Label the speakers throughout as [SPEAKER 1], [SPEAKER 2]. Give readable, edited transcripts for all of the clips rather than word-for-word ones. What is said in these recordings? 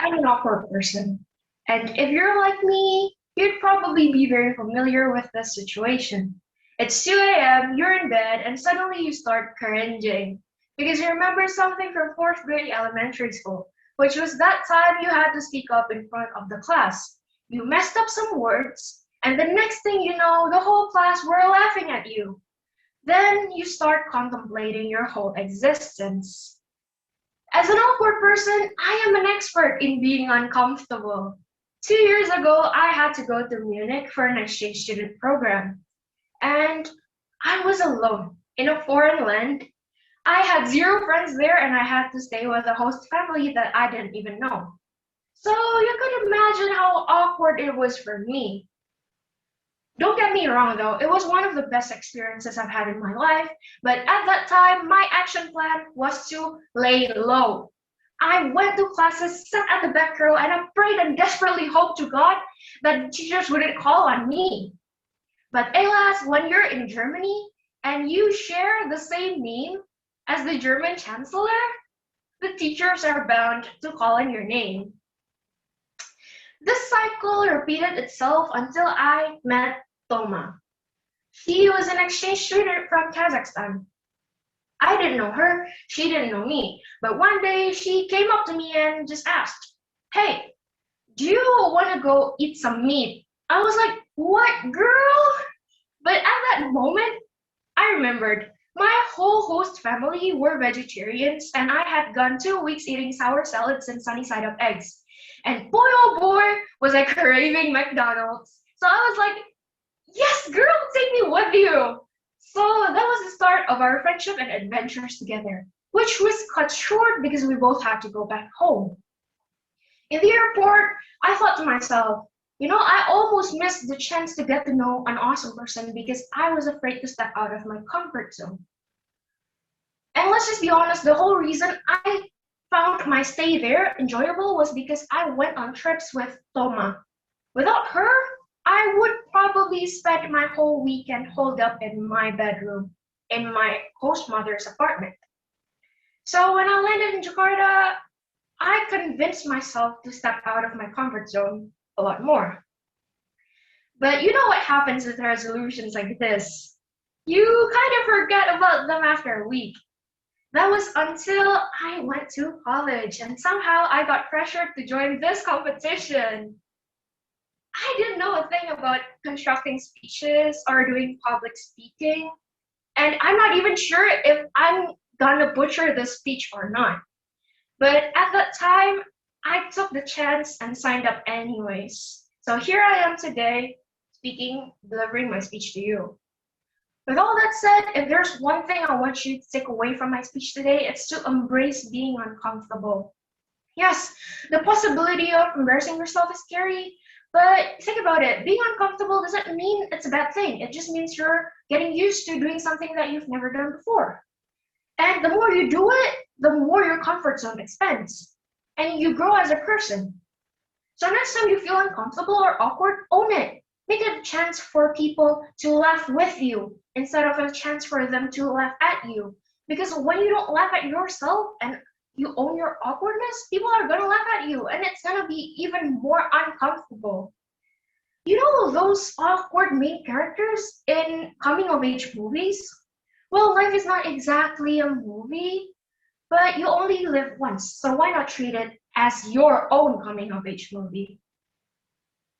[SPEAKER 1] I'm an awkward person. And if you're like me, you'd probably be very familiar with this situation. It's 2 a.m., you're in bed, and suddenly you start cringing because you remember something from fourth grade elementary school, which was that time you had to speak up in front of the class. You messed up some words, and the next thing you know, the whole class were laughing at you. Then you start contemplating your whole existence. As an awkward person, I am an expert in being uncomfortable. 2 years ago, I had to go to Munich for an exchange student program, and I was alone in a foreign land. I had zero friends there, and I had to stay with a host family that I didn't even know. So you could imagine how awkward it was for me. Don't get me wrong though, it was one of the best experiences I've had in my life, but at that time, my action plan was to lay low. I went to classes, sat at the back row, and I prayed and desperately hoped to God that the teachers wouldn't call on me. But alas, when you're in Germany and you share the same name as the German chancellor, the teachers are bound to call on your name. This cycle repeated itself until I met Toma. She was an exchange student from Kazakhstan. I didn't know her, she didn't know me, but one day she came up to me and just asked, "Hey, do you want to go eat some meat?" I was like, "What, girl?" But at that moment, I remembered my whole host family were vegetarians, and I had gone 2 weeks eating sour salads and sunny side up eggs. And boy, oh boy, was I craving McDonald's. So I was like, "Yes, girl, take me with you." So that was the start of our friendship and adventures together, which was cut short because we both had to go back home. In the airport, I thought to myself, I almost missed the chance to get to know an awesome person because I was afraid to step out of my comfort zone. And let's just be honest, the whole reason I found my stay there enjoyable was because I went on trips with Toma. Without her, I would probably spend my whole weekend holed up in my bedroom in my host mother's apartment. So when I landed in Jakarta, I convinced myself to step out of my comfort zone a lot more. But you know what happens with resolutions like this? You kind of forget about them after a week. That was until I went to college and somehow I got pressured to join this competition. I didn't know a thing about constructing speeches or doing public speaking, and I'm not even sure if I'm gonna butcher the speech or not. But at that time, I took the chance and signed up anyways. So here I am today, delivering my speech to you. With all that said, if there's one thing I want you to take away from my speech today, it's to embrace being uncomfortable. Yes, the possibility of embarrassing yourself is scary, but think about it. Being uncomfortable doesn't mean it's a bad thing. It just means you're getting used to doing something that you've never done before. And the more you do it, the more your comfort zone expands. And you grow as a person. So next time you feel uncomfortable or awkward, own it. Make it a chance for people to laugh with you instead of a chance for them to laugh at you. Because when you don't laugh at yourself and you own your awkwardness, people are gonna laugh at you and it's gonna be even more uncomfortable. You know those awkward main characters in coming of age movies? Well, life is not exactly a movie, but you only live once, so why not treat it as your own coming of age movie?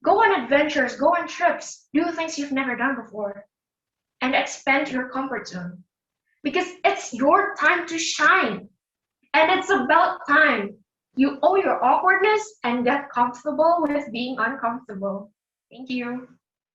[SPEAKER 1] Go on adventures, go on trips, do things you've never done before, and expand your comfort zone. Because it's your time to shine. And it's about time you own your awkwardness and get comfortable with being uncomfortable. Thank you.